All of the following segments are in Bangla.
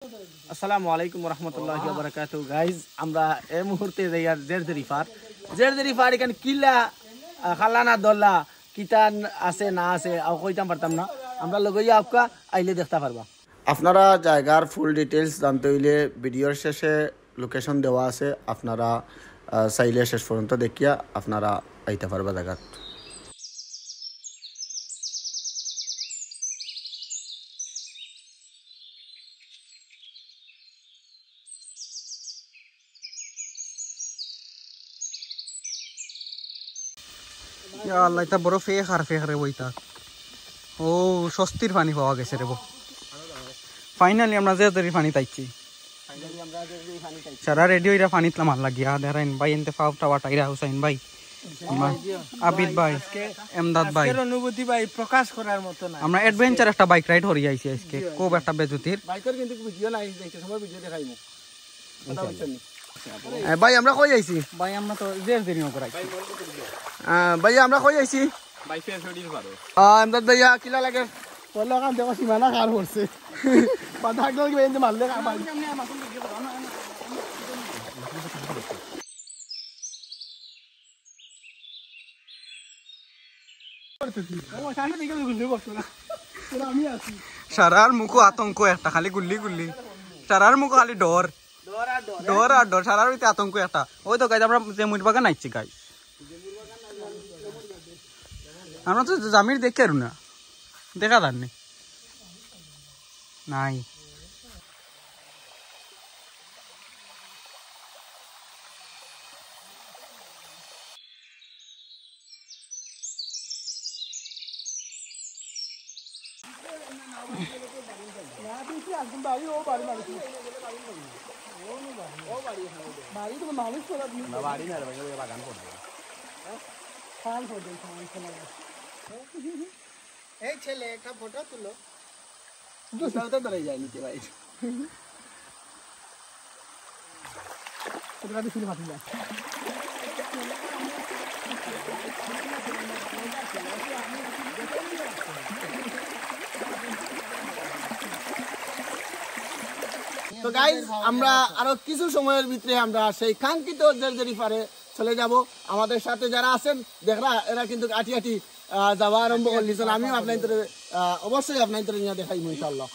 আসসালামু আলাইকুম রহমতুল্লাহি ওয়া বারাকাতুহু গাইজ আমরা এই মুহূর্তে যাইয়ার জেরদেরি ফার এখানে কিলা খালানা দল্লা কিতান আছে না আছে আও কইতাম পারতাম না আমরা লগইয়া আপকা আইলে দেখতে পারবা। আপনারা জায়গার ফুল ডিটেইলস জানতে হইলে ভিডিওর শেষে লোকেশন দেওয়া আছে, আপনারা চাইলে শেষ পর্যন্ত দেখিয়া আপনারা আইতে পারবা জায়গা। আল্লাহ এটা বড় ফেক রে বইটা। ও স্বস্তির পানি পাওয়া গেছে রে। ফাইনালি আমরা জেরদেরি পানি তাইছি। সারা রেডিও ইরা পানি তলাম লাগিয়া দেখাইন ভাই এনতে ফাউটা ওয়াটাইরা হুসাইন ভাই, আবিদ ভাই, এমদাদ ভাই, অনুভূতি ভাই প্রকাশ করার মতো না। আমরা অ্যাডভেঞ্চার একটা বাইক রাইড হরি আইছি আজকে। খুব একটা বেজুতির বাইকের কিন্তু ভিডিও নাই, দেখতে সময় ভিডিও দেখাইমু। ভাই আমরা কই আইছি? ভাই আমরা তো জেরদেরি নগর আইছি। ভাই আমরা কই আইছি? ভাই ফেরফেডির পারো। এমদাদ ভাইয়া কিলা লাগে? বললো কাম দেখো সীমানা কার করছে। পাতা আগলে কি বেন্দে মারলে ভাই। সারার মুখ আতঙ্ক একটা, খালি গুল্লি গুল্লি। সারার মুখ খালি ডর ডর আর ডর, সারার হইতে আতঙ্ক একটা। ওই তো গাইজ আমরা জেমুর বাগান আইছি গাইজ। আমরা তো জামির দেখে আর না দেখা যান নাই। এই ছেলে একটা ফটো তুলো। ধরে যায় নিতে ভাই। তো গাইজ আমরা আরো কিছু সময়ের ভিতরে আমরা সেই কাঙ্ক্ষিত জেরদেরি পারে চলে যাব। আমাদের সাথে যারা আছেন দেখরা এরা কিন্তু আটি আটি যাওয়া আরম্ভ করলি। চল আমিও আপনার অবশ্যই আপনার নিয়ে দেখাই ইনশাআল্লাহ।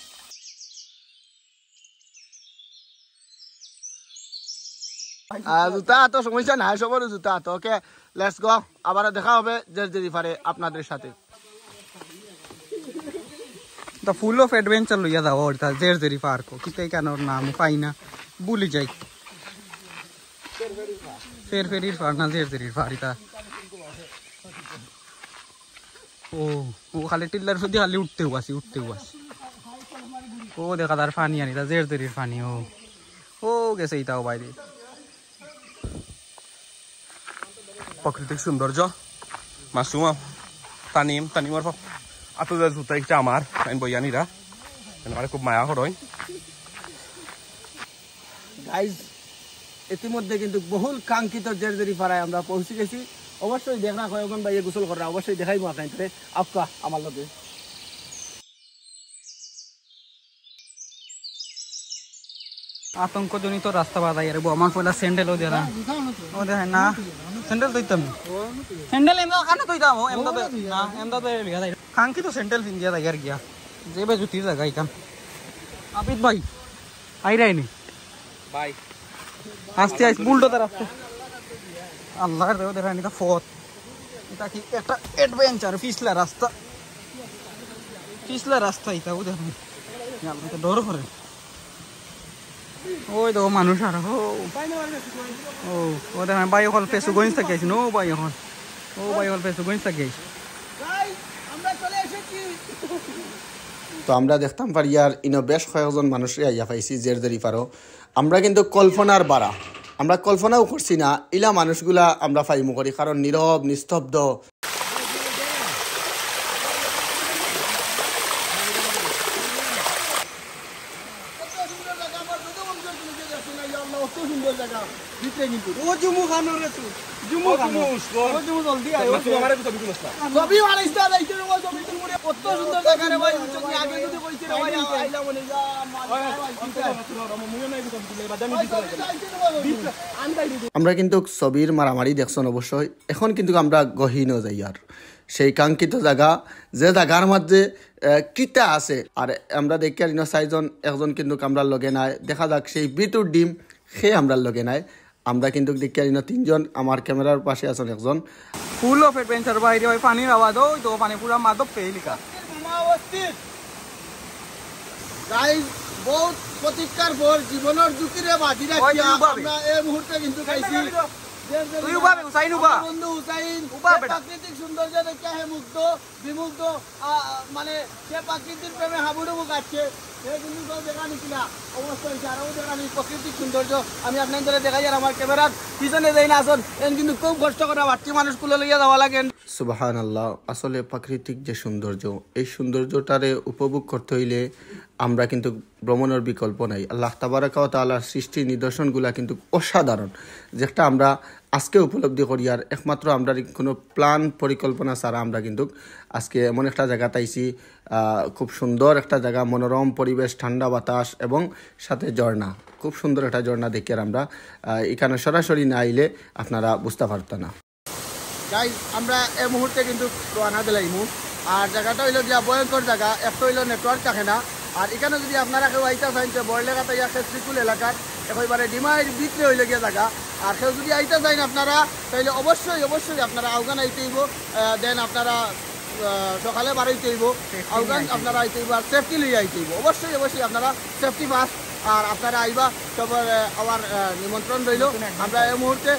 জুতা তো সমস্যা নাই, সবারও জুতা তো। ওকে লেটস গো, আবার দেখা হবে জেরদেরি পারে আপনাদের সাথে। The full of adventure লইয়া যাও ওটা জেরদেরি পার্ক। কিতাই কেন নাম পাই না, ভুলি যাই। ফেরির পার না জেরদেরির পার এটা। ও খালি টিল্লার শুধু খালি উঠতেও আসি। ও দেখা তার পানি আনি, তা জেরদেরির পানি। ও গেছে এটাও বাইরে। প্রাকৃতিক সৌন্দর্য, মাসুম তানিমর আতো জুতা একটা আমার বইয়ানিরা মানে খুব মায়া হয়। গাইজ ইতিমধ্যে কিন্তু বহুল কাঙ্ক্ষিত জেরদেরি পাড়ায় আমরা পৌঁছে গেছি। অবশ্যই দেখা কয়েকজন ভাইয়ে গোসল করা অবশ্যই দেখাইবো আপনাদের আপকা আমার লগে। আতঙ্কজনিত রাস্তা বাদাই আর আমার পয়লা স্যান্ডেলও দেয়া ও দেখায় না। স্যান্ডেল দইতাম স্যান্ডেল এমদা কানে দইতাম ও এমদা না এমদা তো লিয়া যায় কাঙ্ক্ষিত স্যান্ডেল পিন্দিয়া যায় আর গিয়া যে বে জুতির জায়গা ইকাম। আবিদ ভাই আইরাইনি ভাই আস্তে আস্তে বুলটো তার রাস্তা আল্লাহর দেও দেখায় নিতা ফত। এটা কি একটা অ্যাডভেঞ্চার পিছলা রাস্তা এটা ও দেখুন আল্লাহ তো ডর করে। ওই তো মানুষ আর ও দেখেন ভাই হল ফেসবুক থেকে আইসি। নো ভাই এখন ভাই হল ফেসবুক থেকে আইসি। তো আমরা দেখতাম পারি আর ইনো বেশ কয়েকজন মানুষই আইয়া পাইছি জেরদেরি পারো। আমরা কিন্তু কল্পনার বাড়া, আমরা কল্পনাও করছি না ইলা মানুষগুলা আমরা ফাইমু করি, কারণ নীরব নিস্তব্ধ। জুমু কানো ও জুমু জলদি আয় ও আমারে তো বিকুল না ছবি বানাইছে যাইতে রে ওই ছবি তুল মুড়ে কত সুন্দর জায়গা রে ভাই তুমি আগে যদি কইছি রে ভাই আইলা মনে যা আমরা কিন্তু ছবির মারামারি দেখছেন অবশ্যই এখন কিন্তু আমরা গহীন যাই আর সেই কাঙ্ক্ষিত জায়গা যে জায়গার মধ্যে কিতা আছে আর আমরা দেখি আর চাইজন একজন কিন্তু আমরা লগে নাই দেখা যাক সেই বিটুর ডিম সে আমরা লগে নাই আমরা কিন্তু দেখি আর তিনজন আমার ক্যামেরার পাশে আছেন একজন ফুল অফ অ্যাডভেঞ্চার বাইরে ভাই পানির আওয়াজ ওই তো পানি পুরা মাদক পেলিকা গাইস বহুত প্রতীক্ষার পর জীবনের ঝুঁকিরে বাজি রাখি আমরা এই মুহূর্তে কিন্তু খাইছি তুই উবা হুসাইন উবা বন্ধু হুসাইন উবা বেটা প্রাকৃতিক সৌন্দর্য দেখে হে মুগ্ধ বিমুগ্ধ মানে সে প্রাকৃতিক প্রেমে হাবুডুবু কাটছে সে কিন্তু তো দেখা নিছিলা অবস্থা হয়েছে আরও দেখা নি প্রাকৃতিক সৌন্দর্য আমি আপনাদের দেখাই আর আমার ক্যামেরার পিছনে যাই না আসুন এন কিন্তু খুব কষ্ট করে বাড়তি মানুষগুলো লইয়া যাওয়া লাগে সুবহানাল্লাহ আসলে প্রাকৃতিক যে সৌন্দর্য এই সৌন্দর্যটারে উপভোগ করতে হইলে আমরা কিন্তু ভ্রমণের বিকল্প নাই আল্লাহ তাবারাকা ওয়া তাআলার সৃষ্টির নিদর্শনগুলা কিন্তু অসাধারণ যেটা আমরা আজকে উপলব্ধি করি আর একমাত্র আমরা কোনো প্ল্যান পরিকল্পনা ছাড়া আমরা কিন্তু আজকে এমন একটা জায়গা পাইছি খুব সুন্দর একটা জায়গা মনোরম পরিবেশ ঠান্ডা বাতাস এবং সাথে ঝর্ণা খুব সুন্দর একটা ঝর্ণা দেখি আর আমরা এখানে সরাসরি না আইলে আপনারা বুঝতে পারতেন না গাইজ আমরা এই মুহূর্তে কিন্তু রওনা দিলাইমু আর জায়গাটা হইল গিয়া ভয়ঙ্কর জায়গা একটা হইল নেটওয়ার্ক থাকে না আর এখানে যদি আপনারা কেউ আইতা চান যে বড়লেখা তাইয়া শ্রীকুল এলাকার একেবারে ডিমাইয়ের ভিতরে হইলে গিয়া জায়গা আর কেউ যদি আইতা চান আপনারা তাইলে অবশ্যই আপনারা আউগান আইতে হইব দেন আপনারা সকালে বাড়াইতে হইব আউগান আপনারা আইতে হইব আর সেফটি লইয়া আইতে হইব অবশ্যই আপনারা সেফটি ফার্স্ট আর আপনারা আইবা সবার আমার নিমন্ত্রণ রইল আমরা এই মুহূর্তে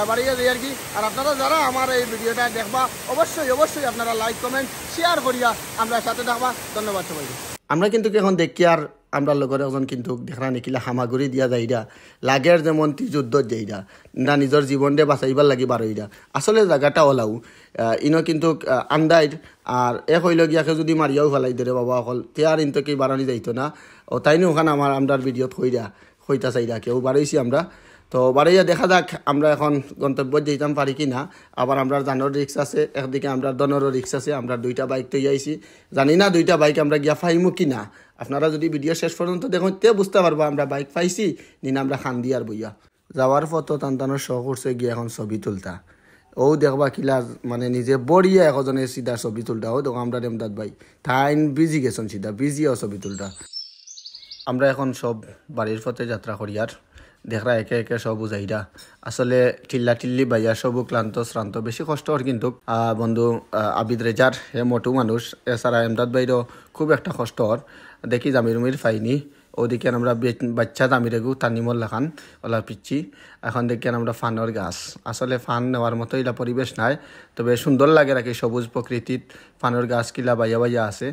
বাড়িয়ে দিই আর কি আর আপনারা যারা আমার এই ভিডিওটা দেখবা অবশ্যই আপনারা লাইক কমেন্ট শেয়ার করিয়া আমরা সাথে থাকবা ধন্যবাদ সবাইকে আমরা কিন্তু এখন দেখি আর আমরা লগর একজন কিন্তু দেখা নিকিলা হামাগুড়ি দিয়া যাইরা লাগের যেমন যুদ্ধ যাইরা না নিজের জীবনটা বাঁচাইবার লাগি বারইরা আসলে জায়গাটা ওলাও ইনো কিন্তু আন্দাইর আর এক হইল গিয়াকে যদি মারিয়াও ফেলাই দে বাবা অকল তে আর ইনতো কি বাড়ানি যাইতো না ও তাইনি ওখানে আমার আমরার ভিডিওত হইতা চাইরা কেউ বাড়াইছি আমরা তো বাড়াইয়া দেখা যাক আমরা এখন গন্তব্য যেতাম পারি কি না আবার আমরা জানোর রিক্স আছে একদিকে আমরা দনেরও রিক্স আছে আমরা দুইটা বাইক তৈরি আইছি জানি না দুইটা বাইক আমরা গিয়া পাইমু কি না আপনারা যদি ভিডিও শেষ পর্যন্ত দেখুন তে বুঝতে পারবো আমরা বাইক পাইছি নিন আমরা খান্দি আর বইয়া যাওয়ার ফটো টানটানোর শখ করছে গিয়ে এখন ছবি তুলতা ও দেখবা কিলা মানে নিজে বড়িয়া একজনের সিধা ছবি তুলতা ও দেখো আমরা দেমদাদ ভাই টাইম বিজি গেছেন সিধা বিজিও ছবি তুলতা আমরা এখন সব বাড়ির পথে যাত্রা করি আর দেখরা একে একে সব বুঝাইরা আসলে টিল্লি বাইয়া সবু ক্লান্ত শ্রান্ত বেশি কষ্ট হর কিন্তু বন্ধু আবিদ রেজার হে মোটু মানুষ এছাড়া এমদাদ বাইরও খুব একটা কষ্ট হর দেখি জামির ফাইনি ওদিকে আমরা বাচ্চা জামিরেগু তানিমল লাখান ওলা পিচ্ছি এখন দেখি আমরা ফানের গাছ আসলে ফান নেওয়ার মতো এটা পরিবেশ নাই তবে সুন্দর লাগে রাখি সবুজ প্রকৃতিত ফানের গাছ কিলা বাইয়া আছে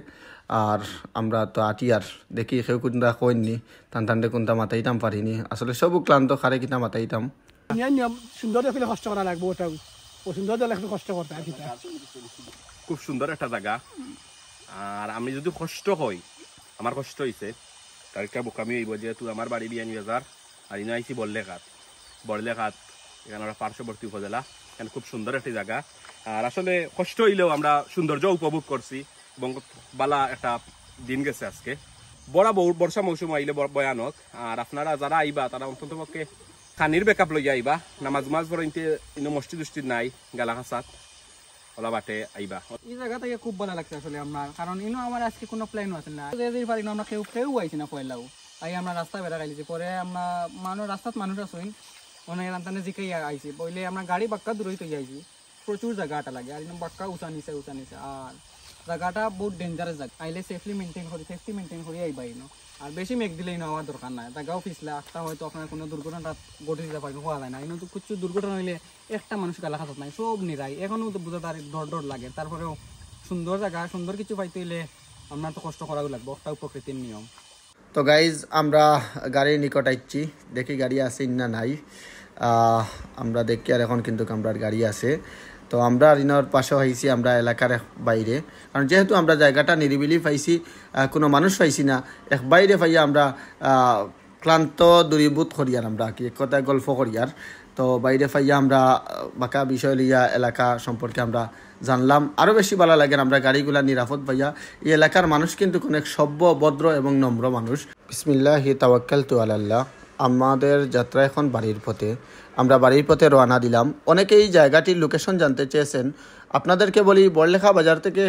আর আমরা তো আটি আর দেখি কেউ কোনটা কইনি টান কোনটা মাতাইতাম পারিনি আসলে সবু ক্লান্ত খারে কিনা মাতাইতাম সুন্দর দেখলে কষ্ট করা লাগবে ওটাও ও সুন্দর দেখলে কষ্ট করতে আর কিটা খুব সুন্দর একটা জায়গা আর আমি যদি কষ্ট হই আমার কষ্ট হইছে তার একটা বোকামি হইব যেহেতু আমার বাড়ি বিয়ানি বাজার আর ইনো আইসি বড়লেখাত এখানে আমরা পার্শ্ববর্তী উপজেলা এখানে খুব সুন্দর একটি জায়গা আর আসলে কষ্ট হইলেও আমরা সৌন্দর্য উপভোগ করছি এবং বালা একটা দিন গেছে আজকে বর্ষা মৌসুম আইলে ভয়ানক আর আপনারা যারা আইবা তারা অন্তত পক্ষে খানির বেকআপ লইয়া আইবা নামাজ পড়ে ইনো মসজিদ নাই গালাখাসাত ওলা বাটে আইবা এই জায়গা থেকে খুব ভালো লাগছে আসলে আমার কারণ ইনো আমার আজকে কোনো প্ল্যান আছে না যে পারি না আমরা কেউ আইছি না পয়লাও আই আমরা রাস্তা বেড়া গাইছি পরে আমরা রাস্তাত মানুষ আসইন অনেক রান্তানে জিকাই আইছি বইলে আমরা গাড়ি বাক্কা দূরই তো আইছি প্রচুর জায়গাটা লাগে আর বাক্কা উঁচা নিচে আর জায়গাটা বহুত ডেঞ্জারাস জায়গা আইলে সেফটি মেনটেন করি আইবা ইনো আর বেশি মেঘ দিলেই নেওয়ার দরকার নাই জায়গাও পিছলে একটা হয়তো আপনার কোনো দুর্ঘটনা ঘটে যেতে পারে হওয়া যায় না কিন্তু কিছু দুর্ঘটনা হইলে একটা মানুষ গালা খাত নাই সব নিরাই এখনো তো বোঝা তার ডর লাগে তারপরেও সুন্দর জায়গা সুন্দর কিছু পাইতে হইলে আপনার তো কষ্ট করাও লাগবে ওটাও প্রকৃতির নিয়ম তো গাইজ আমরা গাড়ির নিকট আইছি দেখি গাড়ি আছে না নাই আমরা দেখি আর এখন কিন্তু আমরা গাড়ি আছে তো আমরা রিনার পাশে হয়েছি আমরা এলাকার বাইরে কারণ যেহেতু আমরা জায়গাটা নিরিবিলি পাইছি কোনো মানুষ পাইছি না এক বাইরে পাইয়া আমরা ক্লান্ত দূরীভূত করিয়ার আমরা কি এক কথায় গল্প করিয়ার। তো বাইরে ফাইয়া আমরা বাঁকা বিষয় লইয়া এলাকা সম্পর্কে আমরা জানলাম। আরও বেশি ভালো লাগে আমরা গাড়িগুলা নিরাপদ পাইয়া। এই এলাকার মানুষ কিন্তু অনেক সভ্য, ভদ্র এবং নম্র মানুষ। বিসমিল্লাহি তাওয়াক্কালতু আলাল্লাহ। আমাদের যাত্রা এখন বাড়ির পথে, আমরা বাড়ির পথে রওনা দিলাম। অনেকেই জায়গাটির লোকেশন জানতে চেয়েছেন, আপনাদেরকে বলি বড়লেখা বাজার থেকে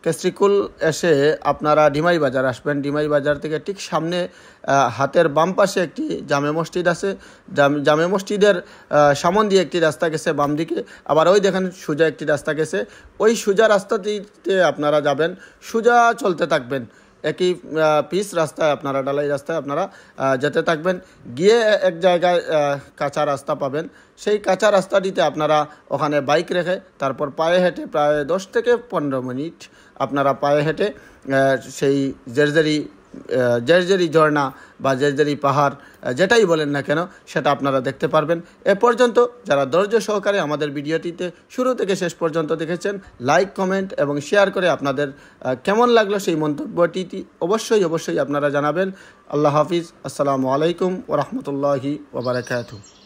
কেসরিকুল এসে আপনারা ডিমাই বাজার আসবেন। ডিমাই বাজার থেকে ঠিক সামনে হাতের বাম পাশে একটি জামে মসজিদ আছে। জামে মসজিদের সামন দিয়ে একটি রাস্তা গেছে বাম দিকে, আবার ওই দেখেন সোজা একটি রাস্তা গেছে। ওই সোজা রাস্তাটিতে আপনারা যাবেন, সোজা চলতে থাকবেন। একই পিচ রাস্তায় আপনারা, ডালাই রাস্তায় আপনারা যেতে থাকবেন। গিয়ে এক জায়গায় কাঁচা রাস্তা পাবেন। সেই কাঁচা রাস্তাটিতে আপনারা ওখানে বাইক রেখে তারপর পায়ে হেঁটে প্রায় 10 থেকে 15 মিনিট আপনারা পায়ে হেঁটে সেই জেরজেরি ঝর্ণা বা জেরজেরি পাহাড় যেটাই বলেন না কেন সেটা আপনারা দেখতে পারবেন। এ পর্যন্ত যারা ধৈর্য সহকারে আমাদের ভিডিওটিতে শুরু থেকে শেষ পর্যন্ত দেখেছেন, লাইক, কমেন্ট এবং শেয়ার করে আপনাদের কেমন লাগলো সেই মন্তব্যটি অবশ্যই আপনারা জানাবেন। আল্লাহ হাফিজ। আসসালামু আলাইকুম ওয়া রাহমাতুল্লাহি ওয়া বারাকাতুহু।